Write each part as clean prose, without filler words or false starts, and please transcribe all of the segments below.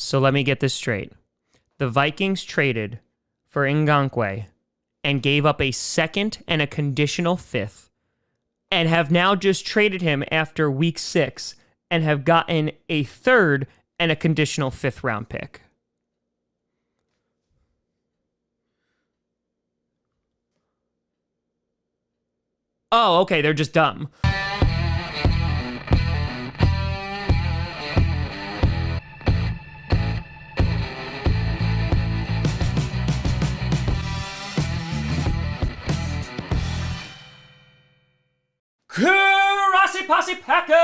So let me get this straight. The Vikings traded for Ngakoue and gave up a second and a conditional fifth, and have now just traded him after week 6 and have gotten a third and a conditional 5th round pick. Oh, okay, they're just dumb. Grossi Posse Packer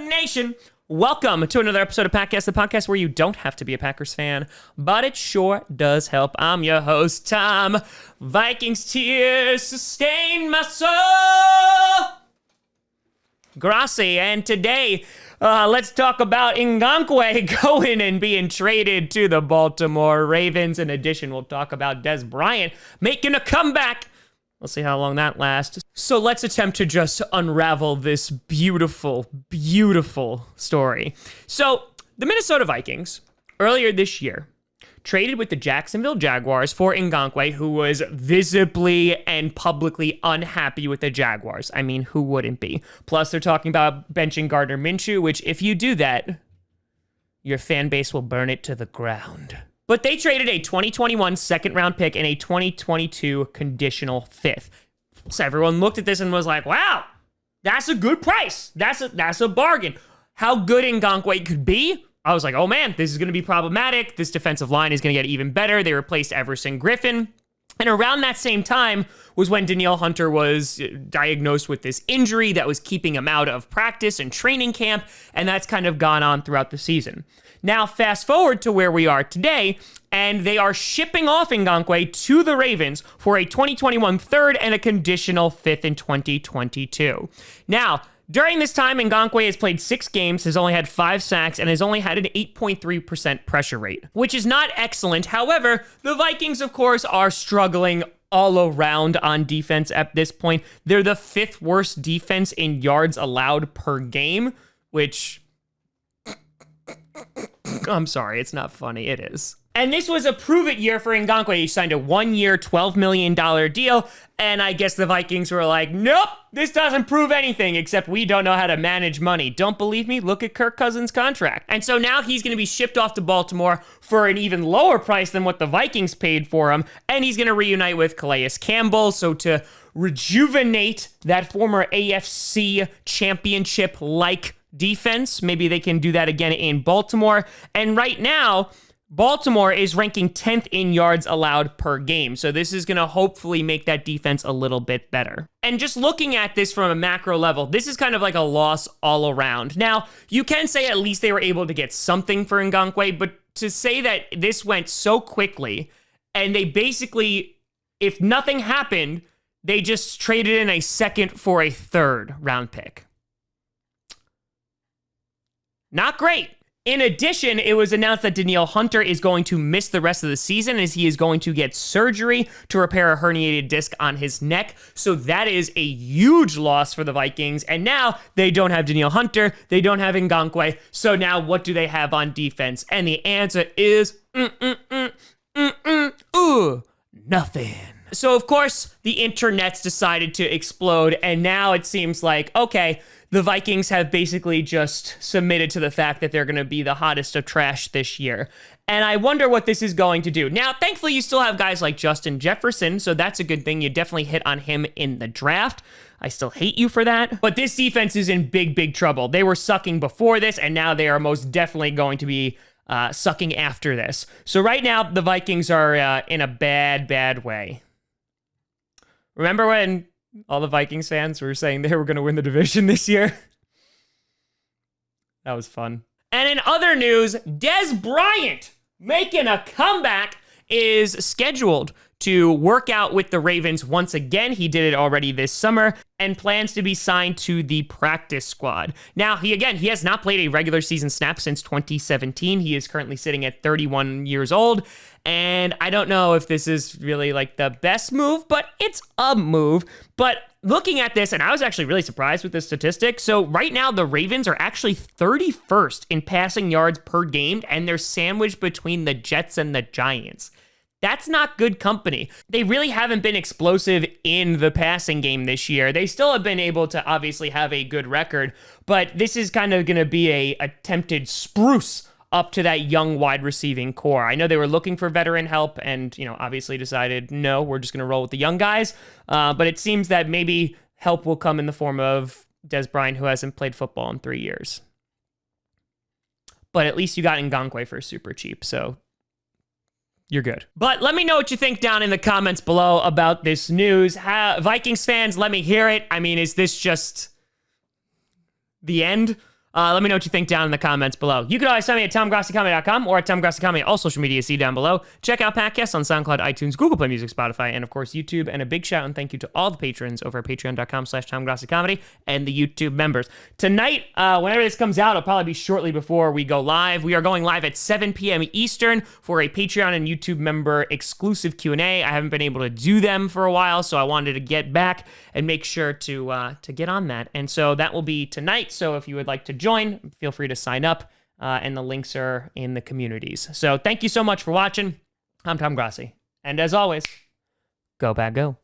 Nation. Welcome to another episode of Packcast, the podcast where you don't have to be a Packers fan, but it sure does help. I'm your host, Tom. Vikings tears sustain my soul. Grossi, and today, let's talk about Ngakoue going and being traded to the Baltimore Ravens. In addition, we'll talk about Dez Bryant making a comeback. We'll see how long that lasts. So let's attempt to just unravel this beautiful, beautiful story. So the Minnesota Vikings, earlier this year, traded with the Jacksonville Jaguars for Ngakoue, who was visibly and publicly unhappy with the Jaguars. I mean, who wouldn't be? Plus, they're talking about benching Gardner Minshew, which if you do that, your fan base will burn it to the ground. But they traded a 2021 second-round pick and a 2022 conditional 5th. So everyone looked at this and was like, wow, that's a good price. That's a bargain. How good Ngakoue could be? I was like, oh man, this is going to be problematic. This defensive line is going to get even better. They replaced Everson Griffin. And around that same time was when Danielle Hunter was diagnosed with this injury that was keeping him out of practice and training camp, and that's kind of gone on throughout the season. Now, fast forward to where we are today, and they are shipping off Ngakoue to the Ravens for a 2021 third and a conditional 5th in 2022. Now, during this time, Ngakoue has played 6 games, has only had 5 sacks, and has only had an 8.3% pressure rate, which is not excellent. However, the Vikings, of course, are struggling all around on defense at this point. They're the 5th worst defense in yards allowed per game, which... I'm sorry, it's not funny. It is. And this was a prove-it year for Ngakoue. He signed a 1-year, $12 million deal, and I guess the Vikings were like, nope, this doesn't prove anything, except we don't know how to manage money. Don't believe me? Look at Kirk Cousins' contract. And so now he's going to be shipped off to Baltimore for an even lower price than what the Vikings paid for him, and he's going to reunite with Calais Campbell, so to rejuvenate that former AFC championship-like defense, maybe they can do that again in Baltimore. And right now, Baltimore is ranking 10th in yards allowed per game. So this is going to hopefully make that defense a little bit better. And just looking at this from a macro level, this is kind of like a loss all around. Now, you can say at least they were able to get something for Ngakoue, but to say that this went so quickly and they basically, if nothing happened, they just traded in a second for a third round pick. Not great. In addition, it was announced that Danielle Hunter is going to miss the rest of the season as he is going to get surgery to repair a herniated disc on his neck. So that is a huge loss for the Vikings. And now they don't have Danielle Hunter. They don't have Ngakoue. So now what do they have on defense? And the answer is nothing. So of course, the internet's decided to explode. And now it seems like, okay, the Vikings have basically just submitted to the fact that they're going to be the hottest of trash this year. And I wonder what this is going to do. Now, thankfully, you still have guys like Justin Jefferson, so that's a good thing. You definitely hit on him in the draft. I still hate you for that. But this defense is in big, big trouble. They were sucking before this, and now they are most definitely going to be sucking after this. So right now, the Vikings are in a bad, bad way. Remember when all the Vikings fans were saying they were going to win the division this year? That was fun. And in other news, Dez Bryant making a comeback is scheduled to work out with the Ravens once again. He did it already this summer and plans to be signed to the practice squad. Now, he has not played a regular season snap since 2017. He is currently sitting at 31 years old. And I don't know if this is really like the best move, but it's a move. But looking at this, and I was actually really surprised with this statistic. So right now, the Ravens are actually 31st in passing yards per game, and they're sandwiched between the Jets and the Giants. That's not good company. They really haven't been explosive in the passing game this year. They still have been able to obviously have a good record, but this is kind of going to be a attempted spruce up to that young wide receiving core. I know they were looking for veteran help and, obviously decided, no, we're just going to roll with the young guys. But it seems that maybe help will come in the form of Dez Bryant, who hasn't played football in 3 years. But at least you got Ngakoue for super cheap, so you're good. But let me know what you think down in the comments below about this news. Vikings fans, let me hear it. I mean, is this just the end? Let me know what you think down in the comments below. You can always find me at TomGrossiComedy.com or at TomGrossiComedy, all social media see down below. Check out podcasts on SoundCloud, iTunes, Google Play Music, Spotify, and of course YouTube. And a big shout and thank you to all the patrons over at patreon.com/TomGrossiComedy and the YouTube members. Tonight, whenever this comes out, it'll probably be shortly before we go live. We are going live at 7 p.m. Eastern for a Patreon and YouTube member exclusive Q&A. I haven't been able to do them for a while, so I wanted to get back and make sure to get on that. And so that will be tonight. So if you would like to join, feel free to sign up, and the links are in the communities. So thank you so much for watching. I'm Tom Grossi, and as always, go Bag Go.